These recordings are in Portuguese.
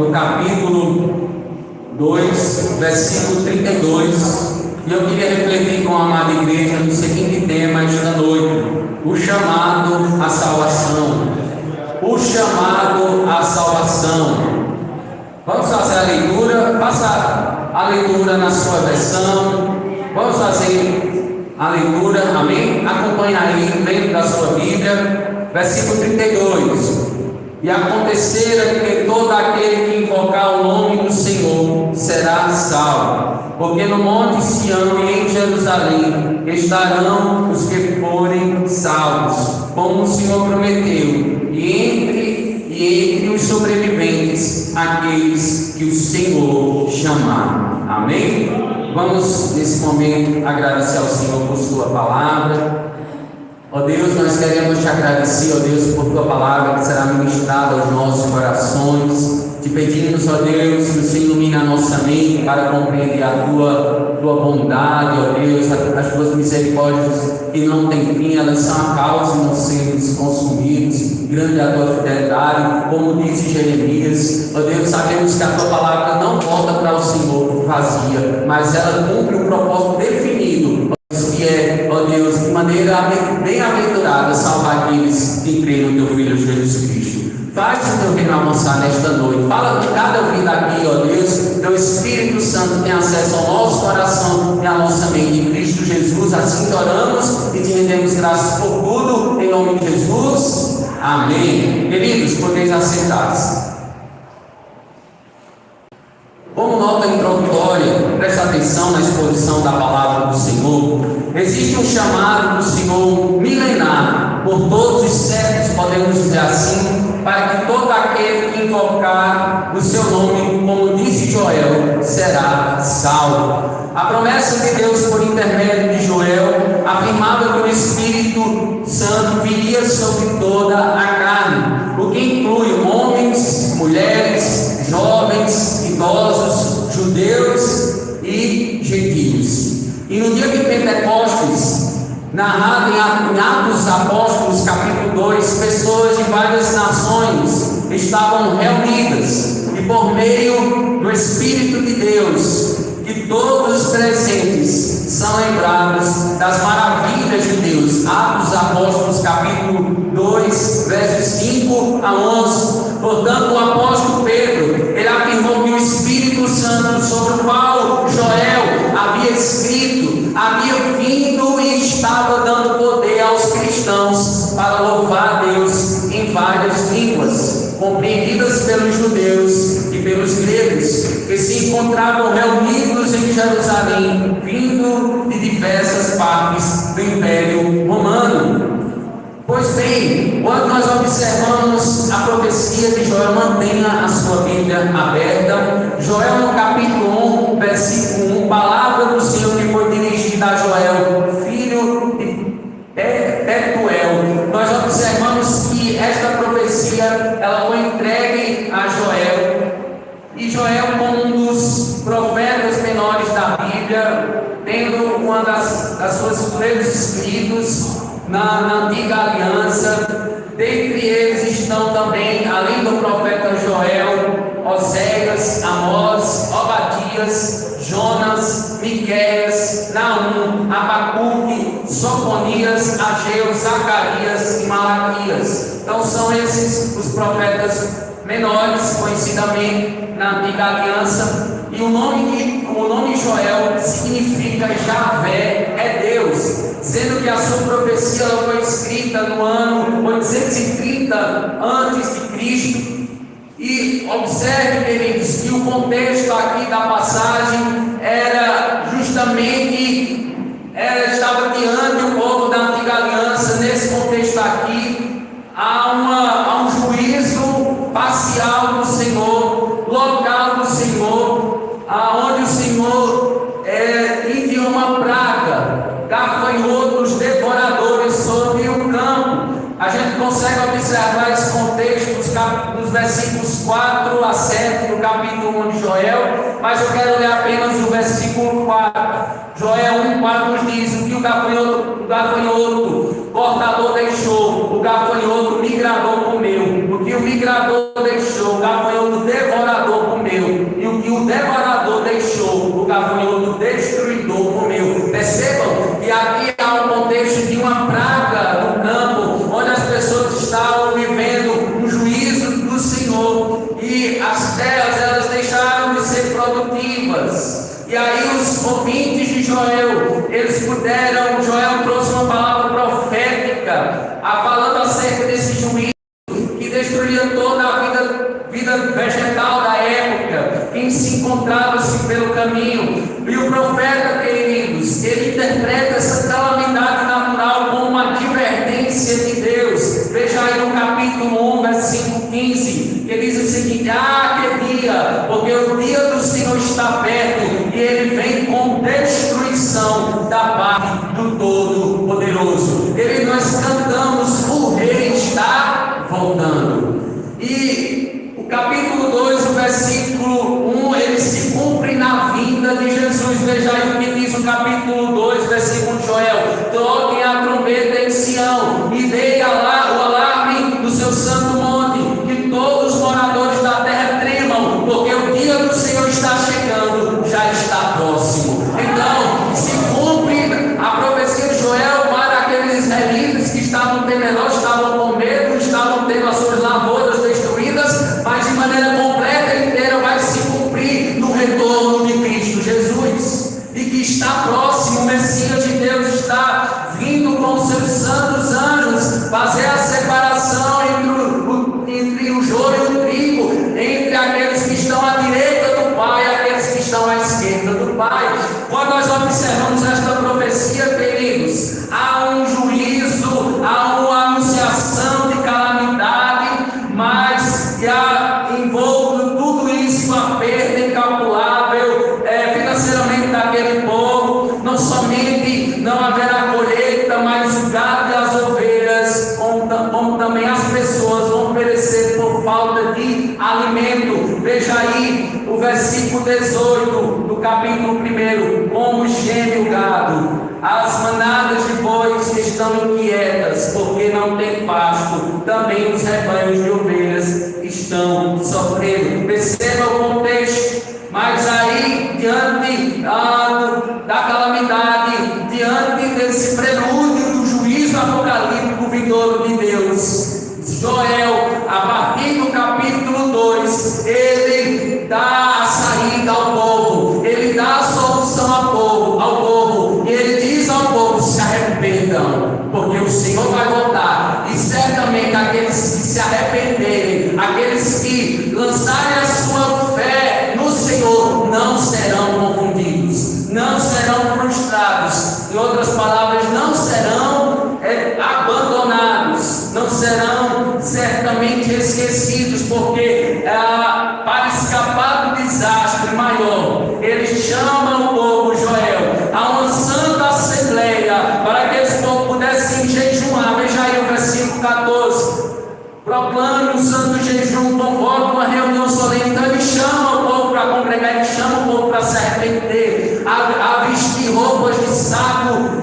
no capítulo 2, versículo 32. E eu queria refletir com a amada igreja no seguinte tema esta noite: o chamado à salvação. O chamado à salvação. Vamos fazer a leitura. Faça a leitura na sua versão. Vamos fazer a leitura, amém? Acompanhe aí dentro da sua Bíblia, versículo 32. E acontecerá que todo aquele que invocar o nome do Senhor será salvo, porque no monte Sião e em Jerusalém estarão os que forem salvos, como o Senhor prometeu, e entre os sobreviventes aqueles que o Senhor chamar. Amém? Vamos nesse momento agradecer ao Senhor por sua palavra. Ó Deus, nós queremos te agradecer, ó Deus, por tua palavra que será ministrada aos nossos corações. Te pedimos, ó Deus, que o Senhor ilumine a nossa mente para compreender a tua bondade, ó Deus, as tuas misericórdias que não têm fim, elas são a causa de não sermos consumidos. Grande é a tua fidelidade, como disse Jeremias. Ó Deus, sabemos que a tua palavra não volta para o Senhor vazia, mas ela cumpre um propósito definido, que é, ó Deus, de maneira bem-aventurada salvar aqueles que creem no teu Filho Jesus Cristo. Faz o teu reino avançar nesta noite. Fala com cada ouvido aqui, ó Deus. Teu Espírito Santo tem acesso ao nosso coração e à nossa mente. Em Cristo Jesus, assim te oramos e te rendemos graças por tudo, em nome de Jesus. Amém. Queridos, podeis assentar-se. Como nota introdutória, presta atenção na exposição da palavra do Senhor. Existe um chamado do Senhor milenar, por todos os séculos, podemos dizer assim, para que todo aquele que invocar o seu nome, como disse Joel, será salvo. A promessa de Deus por intermédio de Joel afirmava que o Espírito Santo viria sobre toda a carne, o que inclui homens, mulheres, jovens, idosos, judeus e gentios. E no dia de Pentecostes, narrado em Atos Apóstolos, capítulo 2, pessoas de várias nações estavam reunidas, e por meio do Espírito de Deus, que todos os presentes são lembrados das maravilhas de Deus. Atos Apóstolos, capítulo 2, versos 5 a 11. Portanto, o apóstolo Pedro, ele afirmou que o Espírito Santo, sobre o qual Joel havia escrito, havia vindo e estava dando poder aos cristãos para louvar a Deus em várias línguas, compreendidas pelos judeus e pelos gregos, que se encontravam reunidos em Jerusalém, vindo de diversas partes do Império Romano. Pois bem, quando nós observamos a profecia de Joel, mantenha a sua Bíblia aberta. Joel, no capítulo 1, versículo 1, palavra do Senhor que foi dirigida a Joel, filho de Petuel. Nós observamos que esta profecia ela foi entregue a Joel, e Joel, como um dos profetas menores da Bíblia, tendo uma das suas primeiros escritos na antiga aliança. Dentre eles estão também, além do profeta Joel, Oséias, Amós, Obadias, Jonas, Miqueias, Naum, Abacuque, Sofonias, Ageu, Zacarias e Malaquias. Então são esses os profetas menores, conhecidamente na antiga aliança. E o nome Joel significa Javé, é Deus, sendo que a sua profecia ela foi escrita no ano 830 a.C. E observe, queridos, que o contexto aqui da passagem era justamente, estava diante do povo da antiga aliança. Nesse contexto aqui, há um juízo parcial do Senhor, local do Senhor, aonde o Senhor enviou uma praga, gafanhotos devoradores sobre o campo. A gente consegue observar esse contexto nos versículos 4 a 7 do capítulo 1 de Joel, mas eu quero ler apenas o versículo 4. Joel 1,4 nos diz: o que o gafanhoto cortador deixou, o gafanhoto migrador comeu. O que o migrador deixou, o gafanhoto devorador que as terras elas deixaram de ser produtivas. E aí os ouvintes de Joel, Joel trouxe uma palavra profética, falando acerca desse juízo que destruía toda a vida vegetal da época, quem se encontrava-se pelo caminho. E o profeta, queridos, ele interpreta essa calamidade natural como uma advertência de Deus. Veja aí no capítulo 1, versículo 15, que diz o seguinte: que dia, porque o dia do Senhor está perto, e ele vem com destruição da parte do Todo-Poderoso. Nós cantamos: o Rei está voltando. E o capítulo 2, o versículo 1, ele se cumpre na vinda de Jesus. Veja aí o que diz o capítulo 2, versículo de Joel: toquem a trombeta em Sião, e dei o alarme do seu santo monte, que todos os moradores da terra tremam, porque o dia do Senhor está chegando, já está próximo. Então, se cumpre a profecia de Joel para aqueles israelitas que estavam temerosos, estavam com medo, estavam tendo as suas lavouras destruídas, mas de maneira completa e inteira vai se cumprir no retorno de Cristo Jesus, e que está próximo. O Messias de Deus está vindo com seus santos anjos fazer a separação entre o joio e o trigo, entre aqueles que estão à direita do Pai e aqueles que estão à esquerda do Pai. Quando nós observamos esta profecia, queridos, há um juízo, há uma anunciação de calamidade, mas envolve tudo isso a perda incalculável financeiramente daquele povo. Não somente não haverá colheita, mas o gado e as ovelhas, como também as pessoas, vão perecer por falta de alimento. Veja aí o versículo 18 do capítulo 1: como geme o gado, as manadas de bois estão inquietas, porque não tem pasto, também os rebanhos de ovelhas estão sofrendo. Perceba o contexto. Mas aí, diante da calamidade, diante desse prelúdio do juízo apocalíptico vindouro de Deus, Joel, a partir do capítulo 2, ele dá a saída ao povo, ele dá a solução ao povo, e ele diz ao povo: se arrependam, porque o Senhor vai voltar, e certamente aqueles que se arrependerem, aqueles que lançarem a sua fé no Senhor, não serão confundidos, não serão frustrados. Em outras palavras, não serão abandonados, não serão certamente esquecidos, porque para escapar do desastre maior, ele chama o povo, Joel, a uma santa assembleia, para que esse povo pudesse jejuar. Veja aí o versículo 14: proclame um santo jejum, convoca uma reunião solene. Então ele chama o povo para congregar, ele chama o povo para se arrepender, a vestir roupas de saco,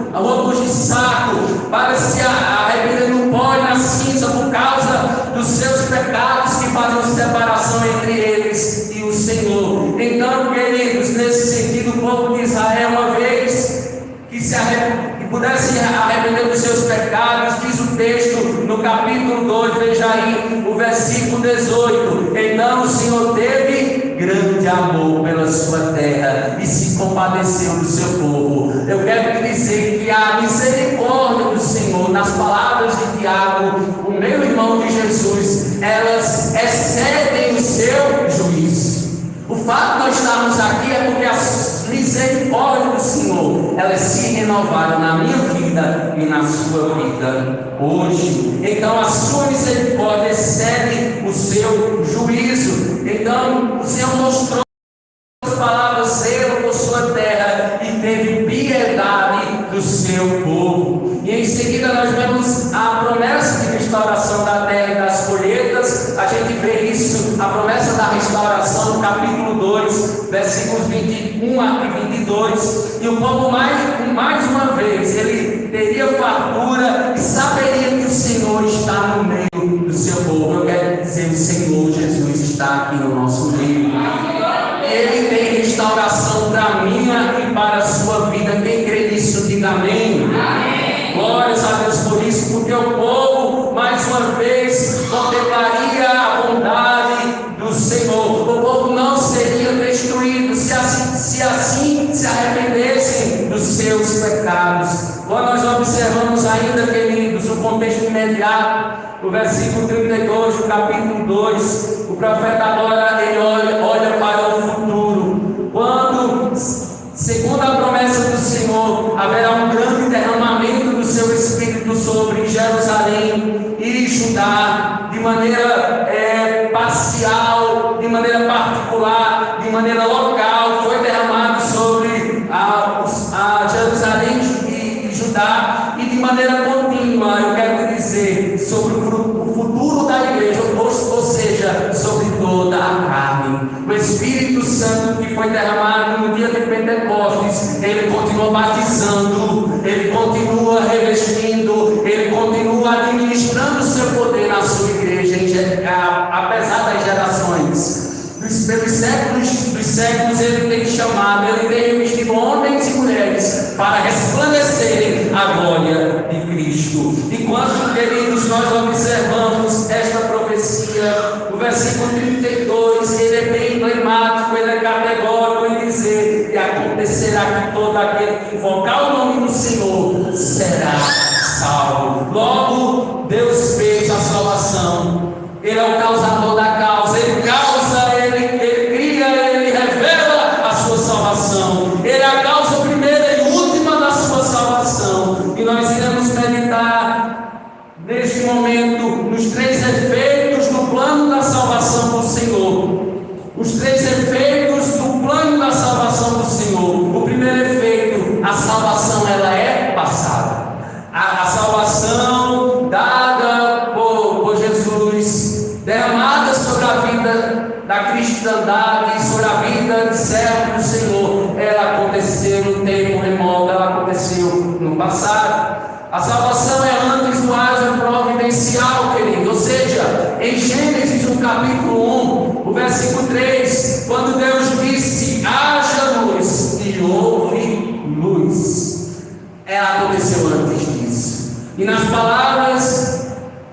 para se arrepender no pó e na cinza, por causa dos seus pecados que fazem separação entre eles e o Senhor. Então, queridos, nesse sentido, o povo de Israel, uma vez que pudesse arrepender dos seus pecados, diz o texto no capítulo 2, veja aí o versículo 18: então o Senhor teve grande amor pela sua terra e se compadeceu do seu povo. Eu quero te dizer que a misericórdia do Senhor, nas palavras de Tiago, o meu irmão de Jesus, elas excedem o seu juízo. O fato de nós estarmos aqui é porque as misericórdias do Senhor, elas se renovaram na minha vida e na sua vida hoje. Então a sua misericórdia excede o seu juízo. Então o Senhor mostrou as palavras: zelo por sua terra e teve piedade do seu povo. E em seguida nós vemos a promessa de restauração da terra e das colheitas. A gente vê isso, a promessa da restauração no capítulo 2, versículos 21 a 22. E o povo mais uma vez, ele teria fartura e saberia que o Senhor está no meio do seu povo. Eu quero dizer, o Senhor Jesus está aqui no nosso meio. Ele tem restauração para minha e para a sua vida. Quem crê nisso, diga amém. Amém. Glórias a Deus por isso, porque o povo mais uma vez contemplaria a bondade do Senhor. imediato. No versículo 32 do capítulo 2, o profeta agora ele olha para o futuro, quando, segundo a promessa do Senhor, haverá um grande derramamento do seu Espírito sobre Jerusalém e Judá, de maneira parcial, de maneira particular, de maneira local. Foi derramado sobre a Jerusalém e Judá, e de maneira contínua, eu quero dizer, sobre o futuro da igreja, ou seja, sobre toda a carne. O Espírito Santo que foi derramado no dia de Pentecostes, ele continua batizando, ele continua revestindo, ele continua administrando o seu poder na sua igreja, apesar das gerações. Pelos séculos dos séculos, ele tem chamado, ele tem revestido homens e mulheres para resplandecerem a glória de Cristo. E quando, queridos, nós observamos esta profecia, o versículo 32, ele é bem emblemático, ele é categórico em dizer: e acontecerá que todo aquele que invocar o nome do Senhor será salvo. Logo, Deus fez a salvação. Ele é o causador da causa, ele causa, ele cria, ele revela a sua salvação. Ele é a causa primeira e última da sua salvação. E nós iremos meditar neste momento nos três efeitos do plano da salvação do Senhor. Os três efeitos do plano da salvação do Senhor. O primeiro efeito: a salvação ela é passada. A salvação dada por Jesus, derramada sobre a vida da cristandade e sobre a vida de servo do Senhor, ela aconteceu no tempo remoto, ela aconteceu no passado. A salvação é antes do ágio providencial, querido. Ou seja, em Gênesis, no capítulo 1, o versículo 3, quando Deus disse: haja luz, e houve luz, ela aconteceu antes disso. E nas palavras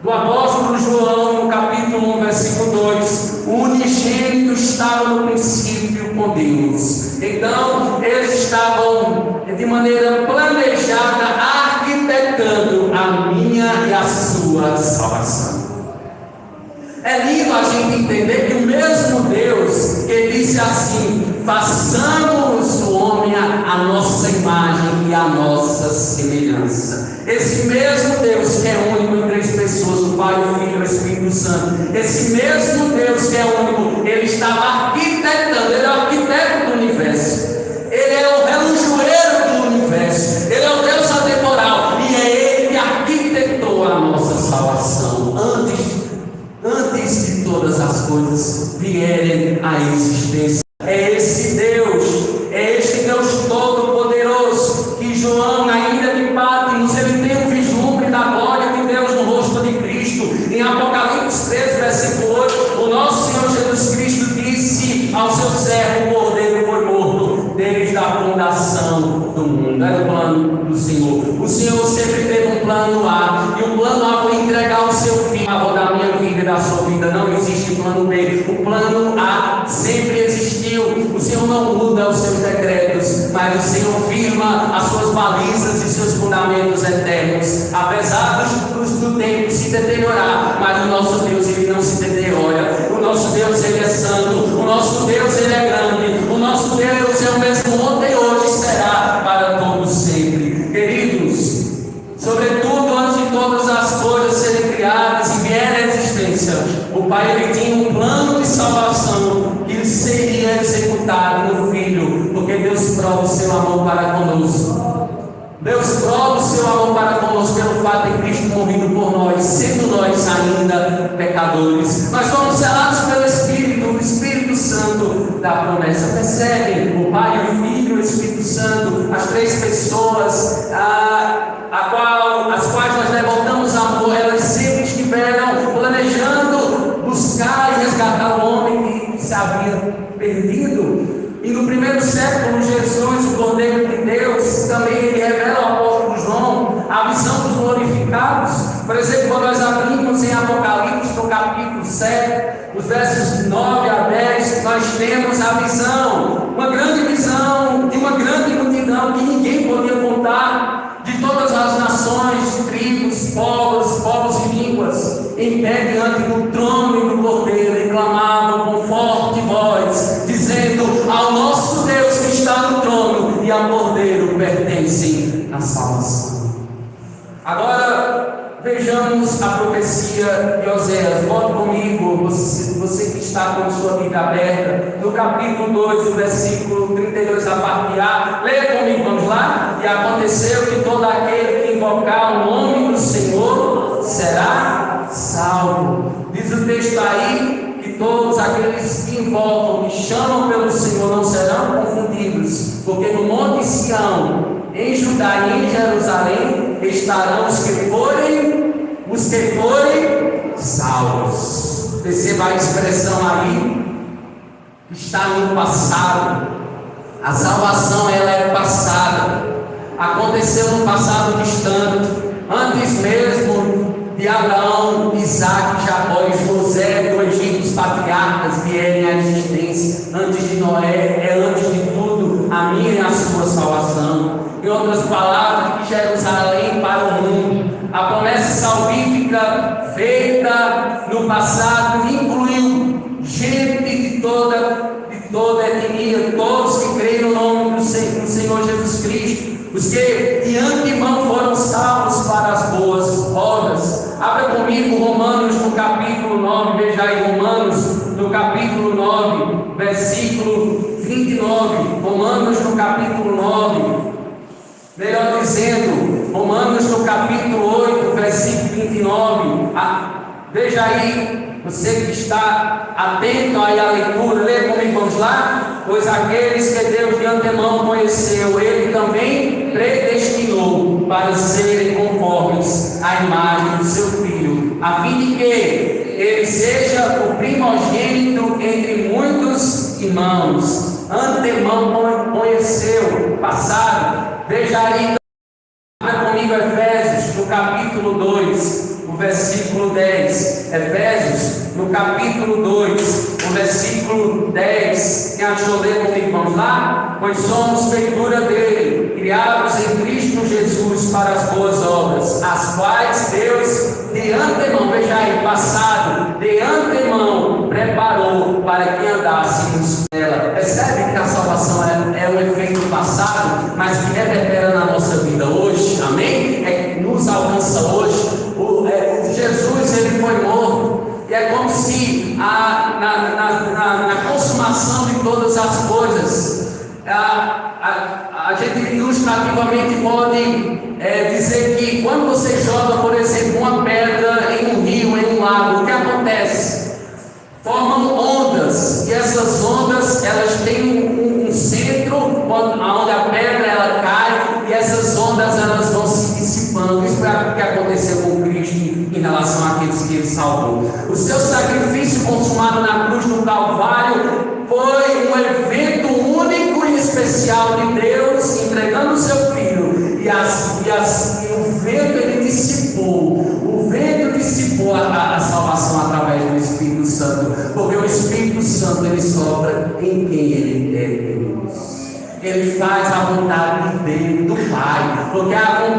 do apóstolo João, no capítulo 1, versículo 2, o unigênito estava no princípio com Deus. Então, eles estavam de maneira planejada, arquitetando a minha e a sua salvação. É lindo a gente entender que o mesmo Deus que disse assim: façamos o homem a nossa imagem e a nossa semelhança. Esse mesmo Deus que é único em três pessoas, o Pai, o Filho e o Espírito Santo, esse mesmo Deus que é único, ele estava arquitetando, ele é o arquiteto do universo, ele é o relojoeiro do universo, ele é o Deus atemporal, e é ele que arquitetou a nossa salvação antes de todas as coisas vierem à existência. É esse Deus todo-poderoso que João, na ilha de Patmos, ele tem um vislumbre da glória de Deus no rosto de Cristo. Em Apocalipse 13, versículo 8, o nosso Senhor Jesus Cristo disse ao seu servo: o cordeiro foi morto desde a fundação do mundo. Era o plano do Senhor. O Senhor sempre teve um plano A, e o plano A foi entregar o seu filho. A da minha vida e da sua vida não existe plano B. O plano A sempre existiu. O Senhor não muda os seus decretos, mas o Senhor firma as suas balizas e seus fundamentos eternos. Apesar do tempo se deteriorar, mas o nosso Deus, ele não se deteriora. O nosso Deus, ele é santo. O nosso Deus, ele é grande. O nosso Deus é o mesmo ontem, hoje e será para todos sempre. Queridos, sobretudo antes de todas as coisas serem criadas e vierem à existência, o Pai, ele tinha um plano de salvação que seria executado no Filho, porque Deus prova o seu amor para conosco. Deus prova o seu amor para conosco pelo fato de Cristo morrido por nós, sendo nós ainda pecadores. Nós somos selados pelo Espírito, o Espírito Santo da promessa. Percebem? O Pai, o Filho e o Espírito Santo, as três pessoas as quais nós devotamos amor, elas sempre estiveram planejando buscar e resgatar o homem que se havia perdido. E no primeiro século, Jesus, o Cordeiro de Deus, também ele revela ao apóstolo João a visão dos glorificados. Por exemplo, quando nós abrimos em Apocalipse, no capítulo 7, os versos 9 a 10, nós temos a visão, uma grande visão de uma grande multidão que ninguém podia contar, de todas as nações, tribos, povos em pé diante do trono e do Cordeiro, e clamavam com forte voz, dizendo: ao nosso Deus que está no trono e ao Cordeiro pertence a salvação. Agora vejamos a profecia de Oséias. Volte comigo, você que está com sua Bíblia aberta, no capítulo 2, o versículo 32, a parte A. Leia comigo, vamos lá? E aconteceu que todo aquele que invocar o nome do Senhor será salvo. Diz o texto aí que todos aqueles que invocam, que chamam pelo Senhor, não serão confundidos, porque no Monte Sião, em Judá e em Jerusalém, estarão os que forem salvos. Perceba a expressão aí, está no passado. A salvação, ela é passada, aconteceu no passado distante, antes mesmo de Abraão, Isaac, Jacó e José do Egito, os patriarcas vierem à existência. Antes de Noé, é antes de tudo a minha e a sua salvação. Em outras palavras, de Jerusalém para o mundo. A promessa salvífica feita no passado incluiu gente de toda etnia, todos que creem no nome do Senhor Jesus Cristo, os que de antemão foram salvos para as boas obras. Abra comigo Romanos no capítulo 9, veja aí Romanos no capítulo 9, versículo 29. Romanos no capítulo 9, melhor dizendo, Romanos no capítulo 8, versículo 29. Veja aí, você que está atento aí à leitura, lê comigo, vamos lá? Pois aqueles que Deus de antemão conheceu, Ele também predestinou para serem conformes à imagem do seu Filho, a fim de que Ele seja o primogênito entre muitos irmãos. Antemão conheceu, passado. Veja aí, abra comigo Efésios no capítulo 2, o versículo 10. Efésios no capítulo 2, o versículo 10. Quem achou, ler comigo, vamos lá? Pois somos feitura dele, criados em Cristo Jesus para as boas obras, as quais Deus de antemão, veja aí, passado, de antemão preparou para que andássemos nela. Percebe que a salvação é um efeito passado, mas que reverbera na nossa vida hoje, amém? É que nos alcança hoje. Jesus, ele foi morto, e é como se na consumação de todas as coisas, a gente ilustrativamente pode dizer que quando você joga, por exemplo, uma pedra em um rio, em um lago, o que acontece? Formam ondas, e essas ondas, elas têm um centro onde a pedra ela cai, e essas ondas elas vão se dissipando. Isso foi o que aconteceu com Cristo em relação àqueles que Ele salvou. O seu sacrifício consumado na cruz do Calvário foi um evento único e especial de Deus entregando o seu Filho, e o vento ele dissipou. O vento dissipou a salvação através do Espírito Santo, porque o Espírito Santo ele sopra em quem Ele é Deus. Ele faz a vontade dele, do Pai, porque a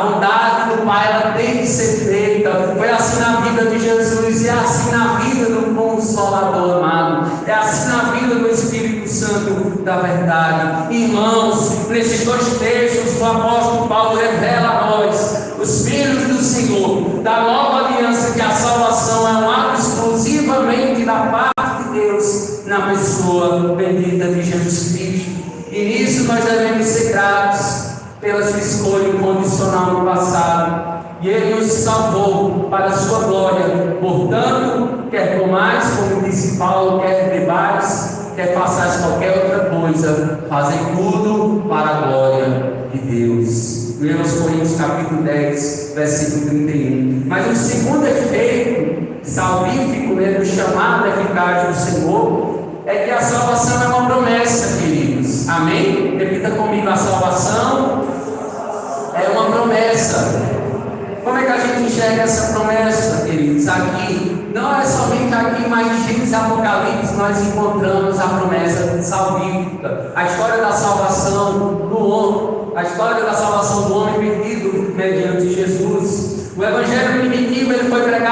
vontade do Pai ela tem que ser feita. Foi assim na vida de Jesus, e é assim na vida do Consolador amado, é assim na vida do Espírito Santo da verdade. Irmãos, nesses dois textos o apóstolo Paulo revela a nós, os filhos do Senhor, da nova aliança, que a salvação é um ato exclusivamente da parte de Deus, na pessoa bendita de Jesus Cristo. E nisso nós devemos ser gratos pela sua escolha incondicional no passado, e Ele nos salvou para a sua glória. Portanto, quer comais, como disse Paulo, quer bebais, quer façais qualquer outra coisa, fazem tudo para a glória de Deus. Lemos Coríntios capítulo 10, versículo 31. Mas o segundo efeito salvífico, do chamado eficaz do Senhor, é que a salvação é uma promessa, queridos. Amém? Repita comigo: a salvação é uma promessa. Como é que a gente enxerga essa promessa, queridos? Aqui, não é somente aqui, mas em Gênesis e Apocalipse nós encontramos a promessa salvífica. A história da salvação do homem, a história da salvação do homem perdido mediante Jesus. O evangelho primitivo ele foi pregado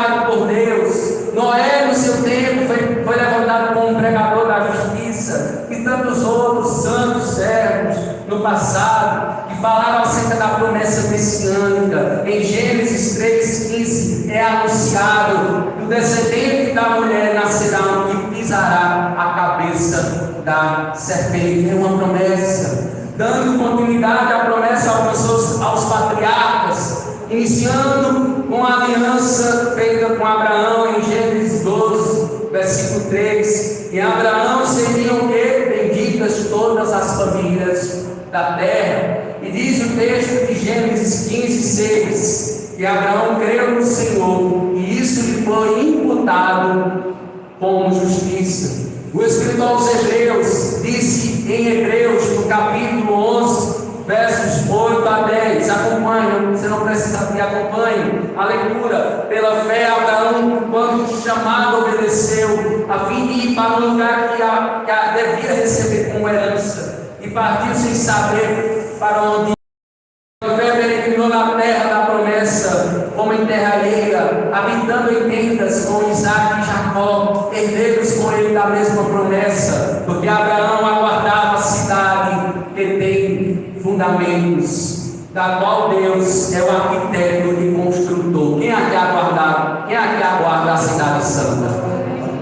justiça, e tantos outros santos servos no passado, que falaram acerca da promessa messiânica. Em Gênesis 3,15 é anunciado: do descendente da mulher nascerá um que pisará a cabeça da serpente. É uma promessa. Dando continuidade à promessa aos patriarcas, iniciando com a aliança feita com Abraão em Gênesis 12, versículo 3. Em Abraão seriam benditas todas as famílias da terra. E diz o texto de Gênesis 15:6, que Abraão creu no Senhor e isso lhe foi imputado como justiça. O escritor aos Hebreus disse em Hebreus, no capítulo 11, versos 8 a 10, acompanhe, você não precisa abrir, acompanhe a leitura. Pela fé, Abraão, quando chamado, obedeceu, a fim de ir para um lugar que devia receber como herança, e partiu sem saber para onde. Pela fé, peregrinou na terra da promessa, como em terra alheia, habitando em tendas com Isaac e Jacó, herdeiros com ele da mesma promessa, porque Abraão aguardava a cidade que tem fundamentos, da qual Deus é o arquiteto e construtor. Quem aqui aguarda a cidade santa?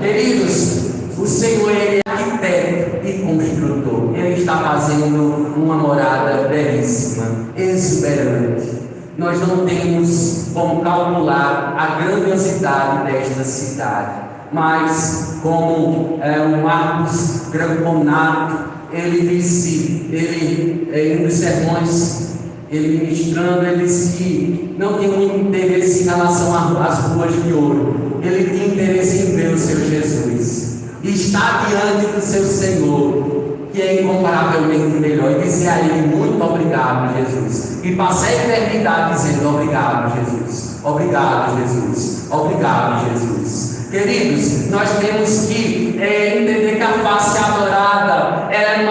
Queridos, o Senhor é arquiteto e construtor. Ele está fazendo uma morada belíssima, exuberante. Nós não temos como calcular a grandiosidade desta cidade, mas como o Marcos Gramponato, ele disse, em um dos sermões, ele ministrando, ele disse que não tinha muito interesse em relação às ruas de ouro, ele tinha interesse em ver o seu Jesus, e estar diante do seu Senhor, que é incomparavelmente melhor, e dizer a Ele: muito obrigado, Jesus, e passar a eternidade dizendo: obrigado, Jesus, obrigado, Jesus, obrigado, Jesus. Queridos, nós temos que entender que a face adorada ela é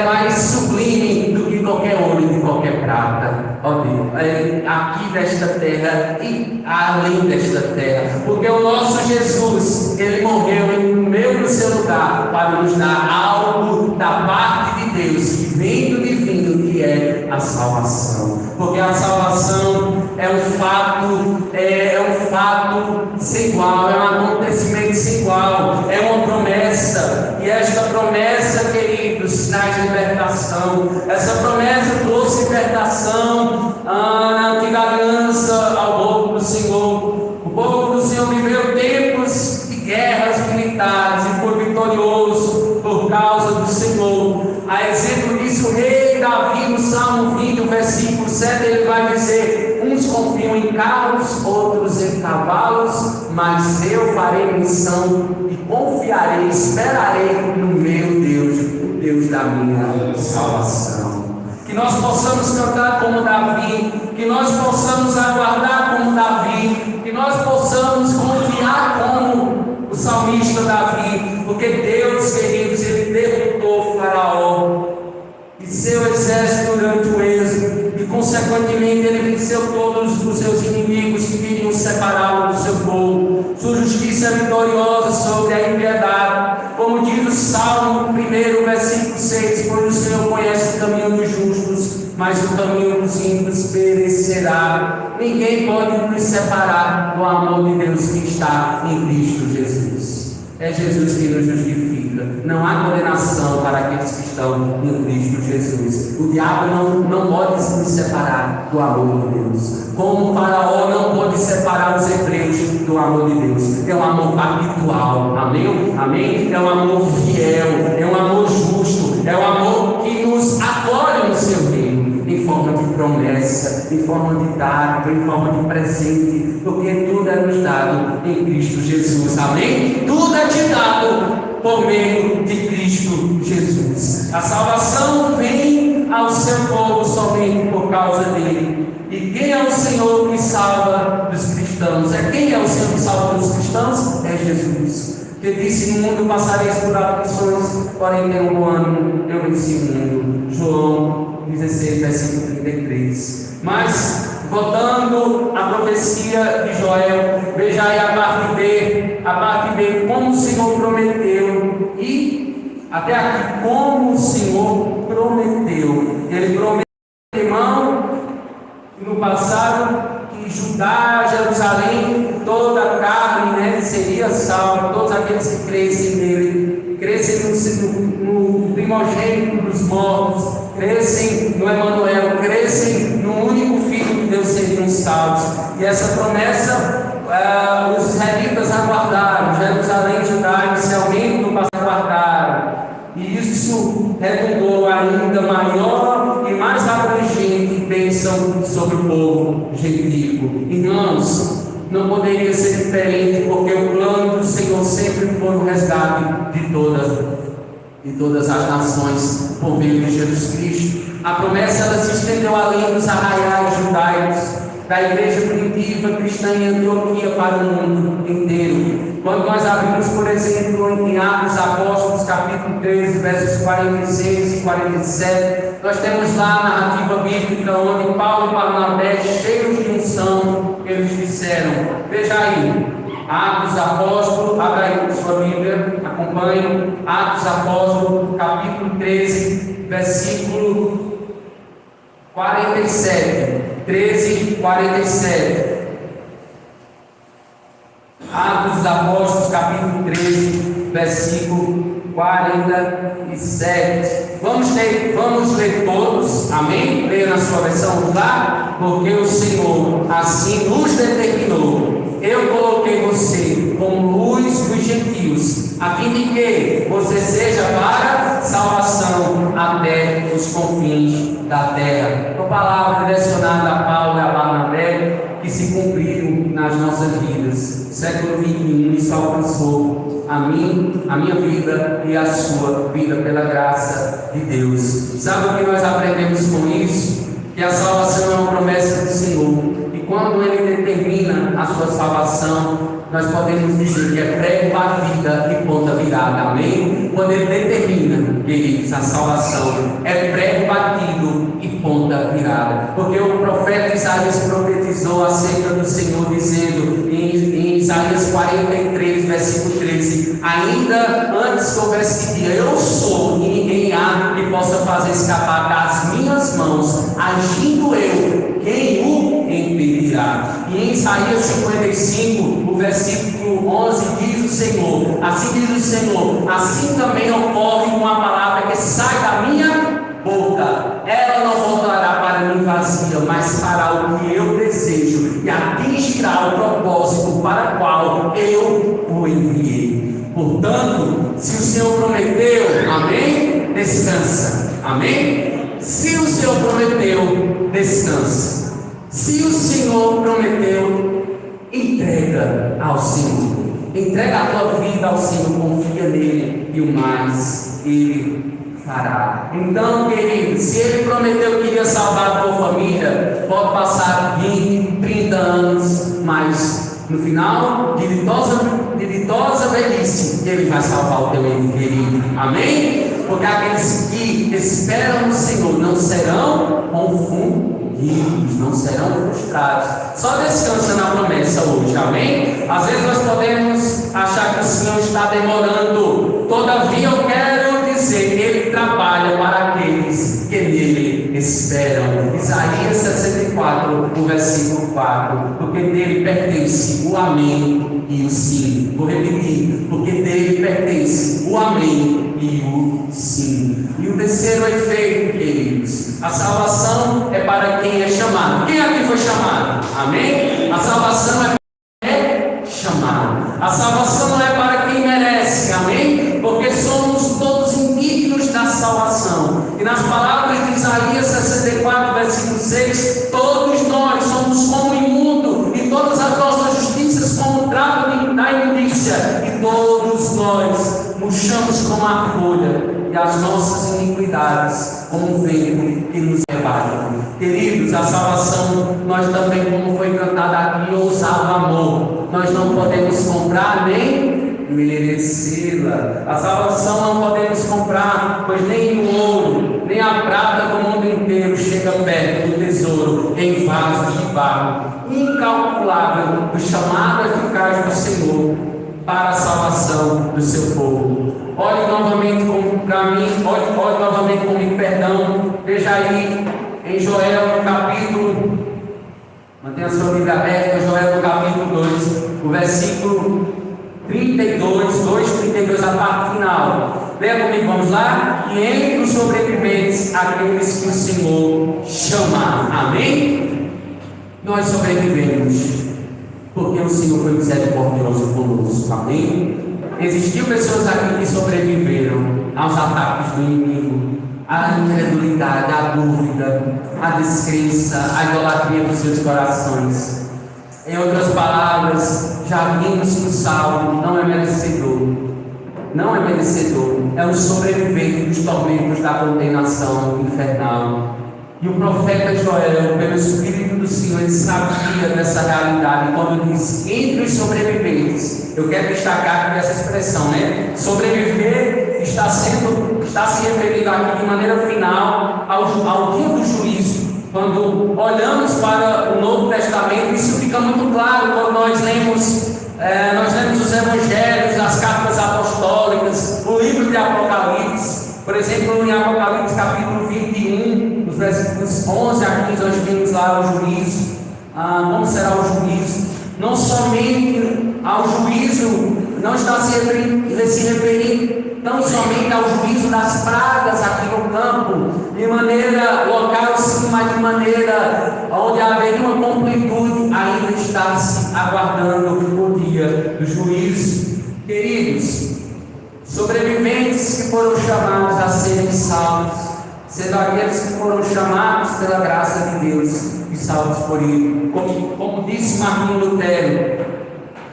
mais sublime do que qualquer ouro e de qualquer prata, ó Deus, aqui desta terra e além desta terra, porque o nosso Jesus, ele morreu no meu seu lugar para nos dar algo da parte de Deus, que vem do divino, que é a salvação. Porque a salvação é um fato sem igual, é um acontecimento sem igual, é uma promessa, e esta promessa, queridos, traz libertação. Essa promessa trouxe libertação na antiga aliança ao povo do Senhor. O povo do Senhor viveu tempos de guerras militares e foi vitorioso por causa do Senhor. A exemplo disso, o rei Davi, no Salmo 20, o versículo 7, ele vai dizer: uns confiam em carros, outros em cavalos, mas eu farei menção e confiarei, esperarei no meu Deus, o Deus da minha salvação. Que nós possamos cantar como Davi, que nós possamos aguardar como Davi, que nós possamos confiar como o salmista Davi, porque Deus, queridos, ele derrotou o Faraó e seu exército durante o êxodo, e consequentemente ele venceu todos os seus inimigos que queriam separá-lo do seu povo. Sua justiça é vitoriosa sobre a impiedade, como diz o Salmo 1, versículo 6: pois o Senhor conhece o caminho dos justos, mas o caminho dos ímpios perecerá. Ninguém pode nos separar do amor de Deus que está em Cristo Jesus. É Jesus que nos justifica. Não há condenação para aqueles que estão em Cristo Jesus. O diabo não pode nos separar do amor de Deus. Como o Faraó não pode separar os hebreus do amor de Deus. É um amor pactual. Amém? Amém? É um amor fiel. É um amor justo. É um amor que nos acolhe no seu reino, em forma de promessa, em forma de dádiva, em forma de presente, porque tudo é nos dado em Cristo Jesus. Amém? Tudo é te dado por meio de Cristo Jesus. A salvação vem ao seu povo somente por causa dele. E quem é o Senhor que salva dos cristãos? Quem é o Senhor que salva dos cristãos? É Jesus. Que disse: no mundo passareis por aflições, porém tenham um bom ânimo, eu venci o mundo. João 16, versículo 33. Mas, voltando à profecia de Joel, veja aí a parte B, como o Senhor prometeu E até aqui, como o Senhor prometeu. Ele prometeu, irmão, no passado, que Judá, Jerusalém, toda a carne, né, seria salva, todos aqueles que crescem nele, crescem no primogênito dos mortos, crescem no Emanuel, crescem no único Filho de Deus, seriam salvos. E essa promessa os israelitas aguardaram, Jerusalém, Judá, inicialmente no passado aguardaram, e isso redundou ainda maior e mais abrangente bênção sobre o povo gentílico. Irmãos, não poderia ser diferente, porque o plano do Senhor sempre foi o resgate de todas as nações por meio de Jesus Cristo. A promessa ela se estendeu além dos arraiais judaicos, da igreja primitiva cristã em Antioquia para o mundo inteiro. Quando nós abrimos, por exemplo, em Atos Apóstolos, capítulo 13, versos 46 e 47, nós temos lá a narrativa bíblica onde Paulo e Barnabé, cheios de unção, eles disseram, veja aí, Atos Apóstolos, abra aí sua Bíblia, acompanhe, Atos Apóstolos, capítulo 13, versículo 47, 13, 47. Atos dos Apóstolos, capítulo 13, versículo 47. Vamos ler todos, amém? Leia na sua versão lá, porque o Senhor assim nos determinou. Eu coloquei você como luz dos gentios, a fim de que você seja para salvação até os confins da terra. Uma palavra direcionada a Paulo e a Barnabé, que se cumpriram nas nossas vidas. No século XXI, isso alcançou a mim, a minha vida e a sua vida pela graça de Deus. Sabe o que nós aprendemos com isso? Que a salvação é uma promessa do Senhor. E quando Ele determina a sua salvação, nós podemos dizer que é prego para a vida e ponta virada, amém? Quando Ele determina, queridos, a salvação é prego batido e ponta virada, porque o profeta Isaías profetizou acerca do Senhor, dizendo em Isaías 43, versículo 13: ainda antes que houvesse dia, eu sou, e ninguém há que possa fazer escapar das minhas mãos, agindo eu, quem o impedirá? E em Isaías 55, o versículo 11, diz o Senhor, assim diz o Senhor, assim também ocorre com a palavra que sai da minha boca, ela não voltará para mim vazia, mas fará o que eu desejo e atingirá o propósito para o qual eu o enviei. Portanto, se o Senhor prometeu, amém? Descansa, amém? Se o Senhor prometeu, descansa. Se o Senhor prometeu, entrega ao Senhor. Entrega a tua vida ao Senhor, confia nele e o mais Ele fará. Então, querido, se Ele prometeu que iria salvar a tua família, pode passar 20, 30 anos, mas no final de ditosa velhice, Ele vai salvar o teu ente querido. Amém? Porque aqueles que esperam no Senhor não serão confundidos, não serão frustrados. Só descansa na promessa hoje, amém? Às vezes nós podemos achar que o Senhor está demorando, todavia eu quero dizer, Ele trabalha para aqueles que nele esperam. Isaías 64, o versículo 4, porque dele pertence o amém e o sim. Vou repetir, porque dele pertence o amém e o sim. E o terceiro efeito, queridos, a salvação é para quem é chamado. Quem aqui foi chamado? Amém? A salvação é chamado. A salvação não é para quem merece, amém? Porque somos todos indignos da salvação. E nas palavras de Isaías 64, versículo 6, todos nós somos como imundo, e todas as nossas justiças como trapo da imundícia, e todos nós murchamos como a folha, e as nossas iniquidades como um vento que nos leva. Queridos, a salvação, nós também, como foi cantado aqui, ousado amor, nós não podemos comprar nem merecê-la. A salvação não podemos comprar, pois nem o ouro, nem a prata do mundo inteiro chega perto do tesouro em vasos de barro incalculável do chamado eficaz do Senhor para a salvação do seu povo. Olhe novamente para mim, olhe novamente comigo, perdão. Veja aí em Joel no capítulo, mantenha a sua Bíblia aberta, Joel no capítulo 2, o versículo 32, 2:32, a parte final. Leia comigo, vamos lá? E entre os sobreviventes, aqueles que o Senhor chamar. Amém? Nós sobrevivemos, porque o Senhor foi misericordioso conosco. Amém? Existiu pessoas aqui que sobreviveram aos ataques do inimigo, à incredulidade, à dúvida, à descrença, à idolatria dos seus corações. Em outras palavras, já vimos que o salvo não é merecedor. Não é merecedor, é um sobrevivente dos tormentos da condenação infernal. E o profeta Joel, pelo Espírito do Senhor, ele sabia dessa realidade quando diz entre os sobreviventes. Eu quero destacar aqui essa expressão, né? Sobreviver está se referindo aqui de maneira final ao dia do juízo. Quando olhamos para o Novo Testamento, isso fica muito claro quando nós lemos os evangelhos, as cartas apostólicas, o livro de Apocalipse. Por exemplo, em Apocalipse capítulo 21, os versículos 11 a 15, nós vimos lá o juízo. Como será o juízo? Não somente ao juízo, não está se referindo tão somente ao juízo das pragas aqui no campo, de maneira local sim, mas de maneira onde haveria uma completude, ainda está se aguardando o dia do juízo. Queridos, sobreviventes que foram chamados a serem salvos, sendo aqueles que foram chamados pela graça de Deus e salvos por Ele. Como disse Martinho Lutero,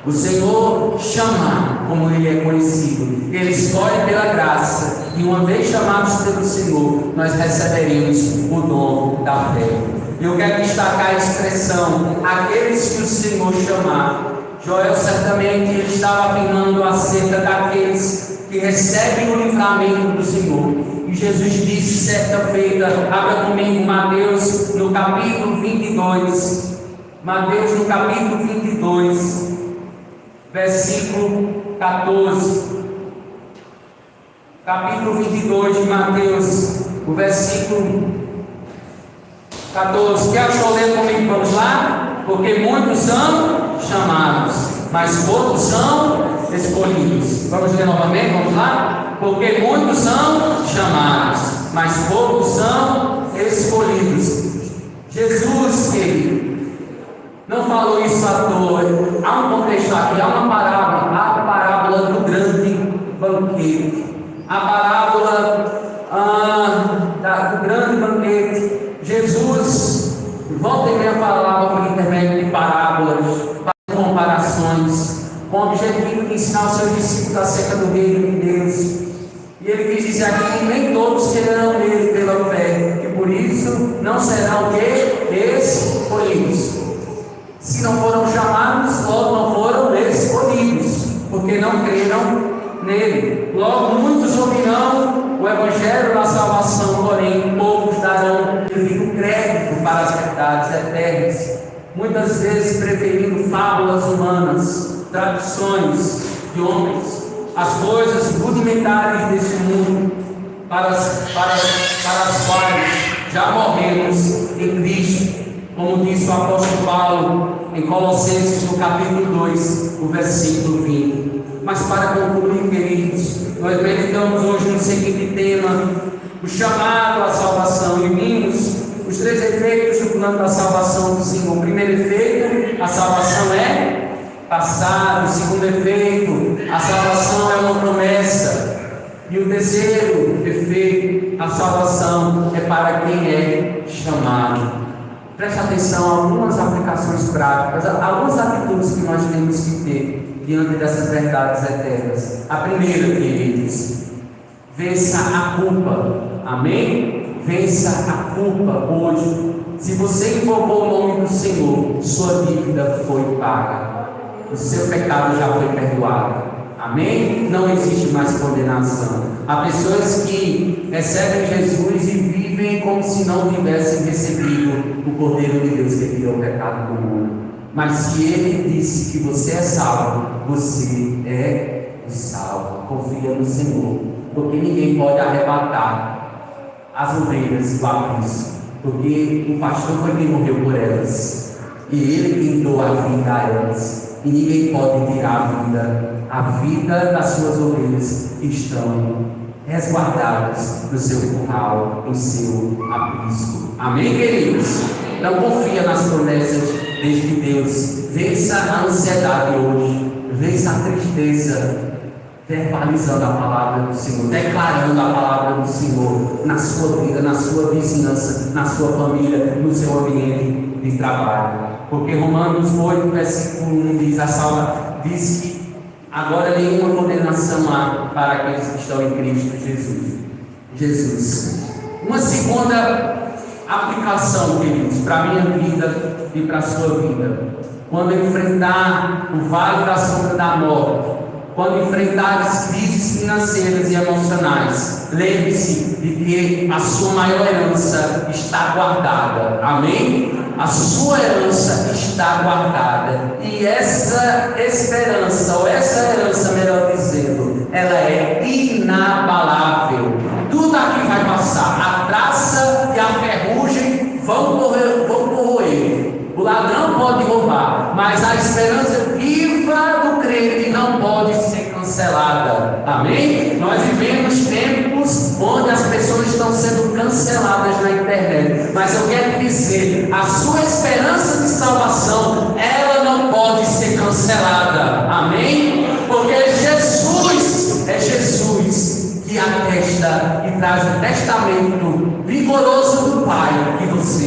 o Senhor chama como Ele é conhecido. Ele escolhe pela graça, e uma vez chamados pelo Senhor, nós receberemos o dom da fé. Eu quero destacar a expressão, aqueles que o Senhor chamar. Joel certamente ele estava afirmando acerca daqueles que recebem o livramento do Senhor. E Jesus disse certa feita, abra comigo Mateus no capítulo 22. Mateus no capítulo 22, versículo 14. Capítulo 22 de Mateus, o versículo 14. Quer ler comigo? Vamos lá? Porque muitos são chamados, mas poucos são escolhidos. Vamos ler novamente? Vamos lá? Porque muitos são chamados, mas poucos são escolhidos. Jesus, querido, não falou isso à toa. Há um contexto aqui, há uma parábola, a parábola do grande banquete, a parábola do grande banquete. Jesus volta e meia falava por intermédio de parábolas, comparações, com o objetivo de ensinar os seus discípulos acerca do reino de Deus. E ele quis dizer aqui que nem todos quererão nele pela fé, e por isso não serão o quê? Escolhidos. Se não foram chamados, logo não foram escolhidos, porque não creram nele. Logo muitos ouvirão o evangelho da salvação, porém poucos darão devido crédito para as verdades eternas, muitas vezes preferindo fábulas humanas, tradições de homens, as coisas rudimentares deste mundo, para as quais já morremos em Cristo, como disse o apóstolo Paulo em Colossenses no capítulo 2, o versículo 20. Mas para concluir, queridos, nós meditamos hoje no seguinte tema: o chamado à salvação. E vimos os 3 efeitos do plano da salvação do Senhor. O primeiro efeito, a salvação é passado. O segundo efeito, a salvação é uma promessa. E o terceiro efeito, a salvação é para quem é chamado. Preste atenção a algumas aplicações práticas, algumas atitudes que nós temos que ter diante dessas verdades eternas. A primeira, queridos, vença a culpa. Amém? Vença a culpa hoje. Se você invocou o nome do Senhor, sua dívida foi paga, o seu pecado já foi perdoado. Amém? Não existe mais condenação. Há pessoas que recebem Jesus e vivem como se não tivessem recebido o Cordeiro de Deus que tirou o pecado do mundo. Mas se Ele disse que você é salvo, você é salvo. Confia no Senhor. porque ninguém pode arrebatar as ovelhas do aprisco, porque o pastor foi quem morreu por elas, e ele quem deu a vida a elas, e ninguém pode tirar a vida das suas ovelhas que estão resguardadas no seu curral, no seu aprisco. Amém, queridos? Então confia nas promessas desde que Deus vença a ansiedade hoje, vença a tristeza, verbalizando a palavra do Senhor, declarando a palavra do Senhor na sua vida, na sua vizinhança, na sua família, no seu ambiente de trabalho. Porque Romanos 8, versículo 1 diz, a salva diz que agora nenhuma condenação há para aqueles que estão em Cristo Jesus. Uma segunda aplicação, queridos, para a minha vida e para a sua vida. Quando enfrentar o vale da sombra da morte, quando enfrentar as crises financeiras e emocionais, lembre-se de que a sua maior herança está guardada. Amém? A sua herança está guardada. E essa esperança, ou essa herança, melhor dizendo, ela é inabalável. Tudo aqui vai passar. A traça e a ferrugem vão corroer. O ladrão pode roubar, mas a esperança viva do crente não pode ser cancelada. Amém? Nós vivemos tempos onde as pessoas estão sendo canceladas na internet, mas eu quero dizer, a sua esperança de salvação, ela não pode ser cancelada. Amém? Porque Jesus que atesta e traz o testamento vigoroso do Pai que você